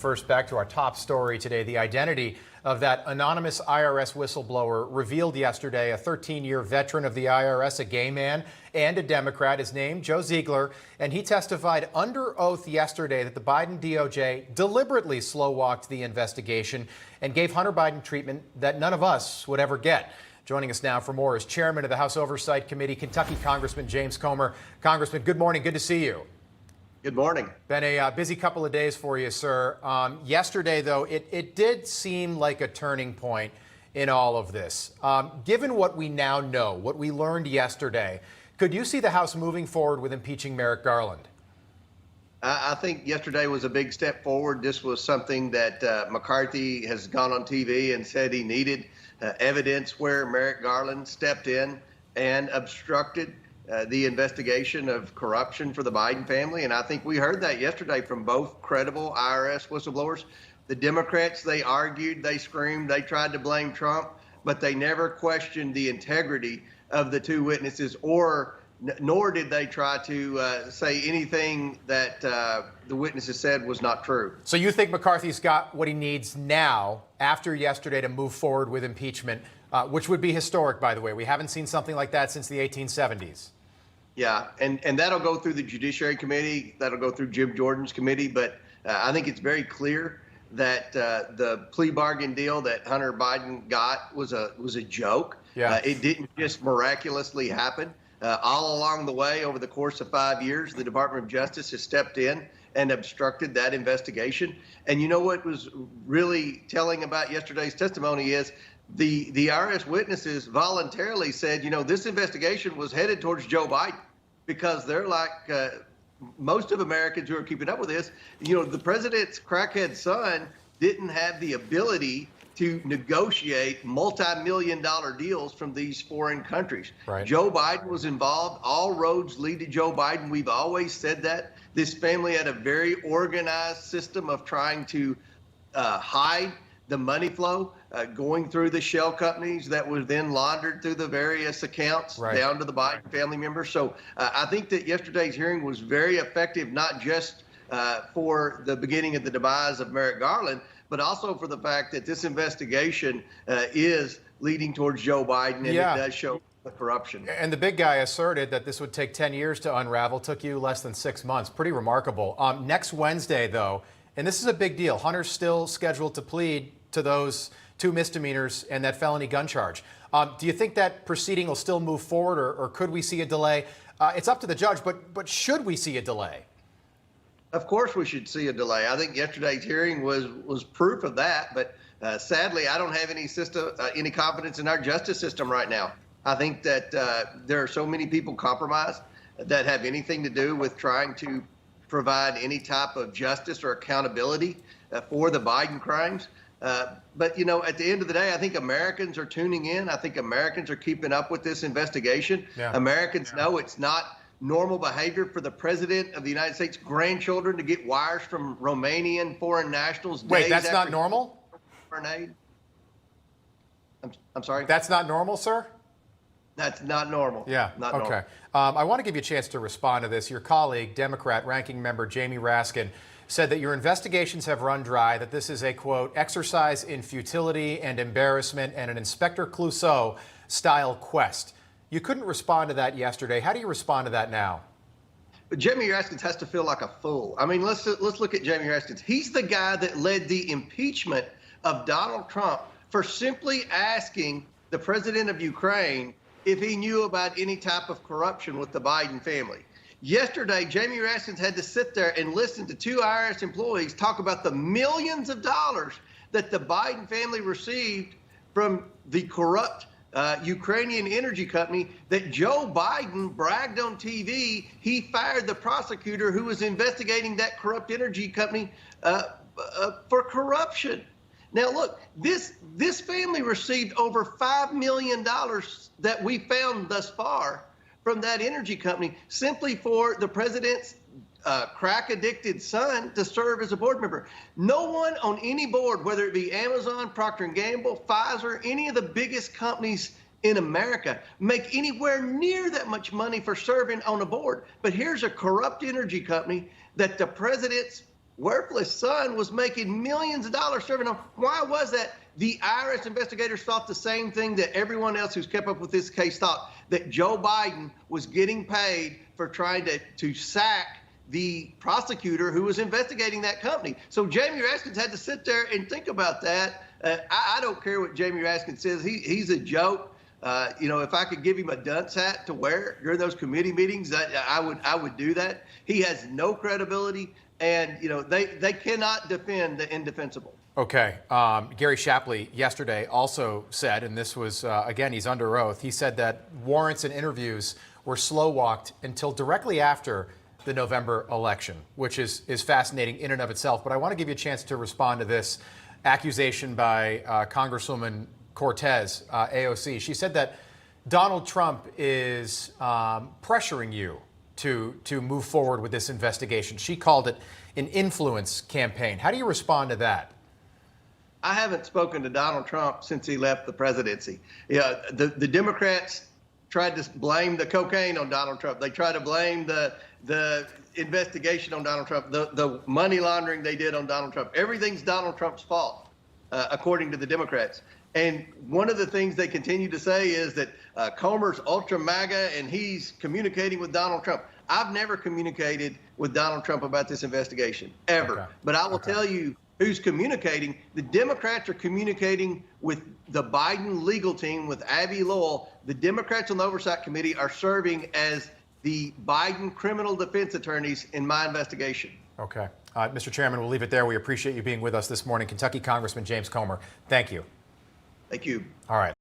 First, back to our top story today. The identity of that anonymous IRS whistleblower revealed yesterday. A 13-year veteran of the IRS, a gay man and a Democrat, is named Joe Ziegler, and he testified under oath yesterday that the Biden DOJ deliberately slow-walked the investigation and gave Hunter Biden treatment that none of us would ever get. Joining us now for more is Chairman of the House Oversight Committee, Kentucky Congressman James Comer. Congressman, good morning. Good to see you. Good morning. Been a busy couple of days for you, sir. Yesterday, though, it did seem like a turning point in all of this. Given what we now know, what we learned yesterday, could you see the House moving forward with impeaching Merrick Garland? I think yesterday was a big step forward. This was something that McCarthy has gone on TV and said he needed evidence where Merrick Garland stepped in and obstructed the investigation of corruption for the Biden family. And I think we heard that yesterday from both credible IRS whistleblowers. The Democrats, they argued, they screamed, they tried to blame Trump, but they never questioned the integrity of the two witnesses, nor did they try to say anything that the witnesses said was not true. So you think McCarthy's got what he needs now, after yesterday, to move forward with impeachment, which would be historic, by the way. We haven't seen something like that since the 1870s. Yeah, and that'll go through the Judiciary Committee. That'll go through Jim Jordan's committee. But I think it's very clear that the plea bargain deal that Hunter Biden got was a joke. Yeah. It didn't just miraculously happen. All along the way, over the course of 5 years, the Department of Justice has stepped in and obstructed that investigation. And you know what was really telling about yesterday's testimony is the IRS witnesses voluntarily said, you know, this investigation was headed towards Joe Biden, because they're like most of Americans who are keeping up with this. You know, the president's crackhead son didn't have the ability to negotiate multi-million-dollar deals from these foreign countries. Right. Joe Biden was involved. All roads lead to Joe Biden. We've always said that. This family had a very organized system of trying to hide the money flow going through the shell companies that was then laundered through the various accounts down to the Biden family members. So I think that yesterday's hearing was very effective, not just for the beginning of the demise of Merrick Garland, but also for the fact that this investigation is leading towards Joe Biden, and it does show the corruption. And the big guy asserted that this would take 10 years to unravel. Took you less than 6 months. Pretty remarkable. Next Wednesday, though, and this is a big deal, Hunter's still scheduled to plead to those 2 misdemeanors and that felony gun charge. Do you think that proceeding will still move forward, or could we see a delay? It's up to the judge, but should we see a delay? Of course we should see a delay. I think yesterday's hearing was proof of that, but sadly, I don't have any confidence in our justice system right now. I think that there are so many people compromised that have anything to do with trying to provide any type of justice or accountability for the Biden crimes. But, you know, at the end of the day, I think Americans are tuning in. I think Americans are keeping up with this investigation. Yeah. Americans know it's not normal behavior for the president of the United States' grandchildren to get wires from Romanian foreign nationals. Wait, that's not normal? I'm sorry? That's not normal, sir? That's not normal. Yeah, not okay. Normal. I want to give you a chance to respond to this. Your colleague, Democrat Ranking Member Jamie Raskin, said that your investigations have run dry, that this is a, quote, exercise in futility and embarrassment and an Inspector Clouseau-style quest. You couldn't respond to that yesterday. How do you respond to that now? Jamie Raskin has to feel like a fool. I mean, let's look at Jamie Raskin. He's the guy that led the impeachment of Donald Trump for simply asking the president of Ukraine if he knew about any type of corruption with the Biden family. Yesterday, Jamie Raskin had to sit there and listen to 2 IRS employees talk about the millions of dollars that the Biden family received from the corrupt Ukrainian energy company that Joe Biden bragged on TV. He fired the prosecutor who was investigating that corrupt energy company for corruption. Now, look, this family received over $5 million that we found thus far from that energy company simply for the president's crack-addicted son to serve as a board member. No one on any board, whether it be Amazon, Procter & Gamble, Pfizer, any of the biggest companies in America, make anywhere near that much money for serving on a board. But here's a corrupt energy company that the president's worthless son was making millions of dollars serving them. Why was that? The IRS investigators thought the same thing that everyone else who's kept up with this case thought, that Joe Biden was getting paid for trying to sack the prosecutor who was investigating that company. So Jamie Raskin had to sit there and think about that. I don't care what Jamie Raskin says. He's a joke. If I could give him a dunce hat to wear during those committee meetings, I would do that. He has no credibility, and they cannot defend the indefensible. Okay. Gary Shapley yesterday also said, and this was, again, he's under oath, he said that warrants and interviews were slow-walked until directly after the November election, which is fascinating in and of itself. But I want to give you a chance to respond to this accusation by Congresswoman Cortez, AOC. She said that Donald Trump is pressuring you to move forward with this investigation. She called it an influence campaign. How do you respond to that? I haven't spoken to Donald Trump since he left the presidency. The Democrats tried to blame the cocaine on Donald Trump. They tried to blame the investigation on Donald Trump, the money laundering they did on Donald Trump. Everything's Donald Trump's fault, according to the Democrats. And one of the things they continue to say is that Comer's ultra MAGA and he's communicating with Donald Trump. I've never communicated with Donald Trump about this investigation, ever. Okay. But I will tell you who's communicating. The Democrats are communicating with the Biden legal team, with Abby Lowell. The Democrats on the Oversight Committee are serving as the Biden criminal defense attorneys in my investigation. Okay. Mr. Chairman, we'll leave it there. We appreciate you being with us this morning. Kentucky Congressman James Comer, thank you. Thank you. All right.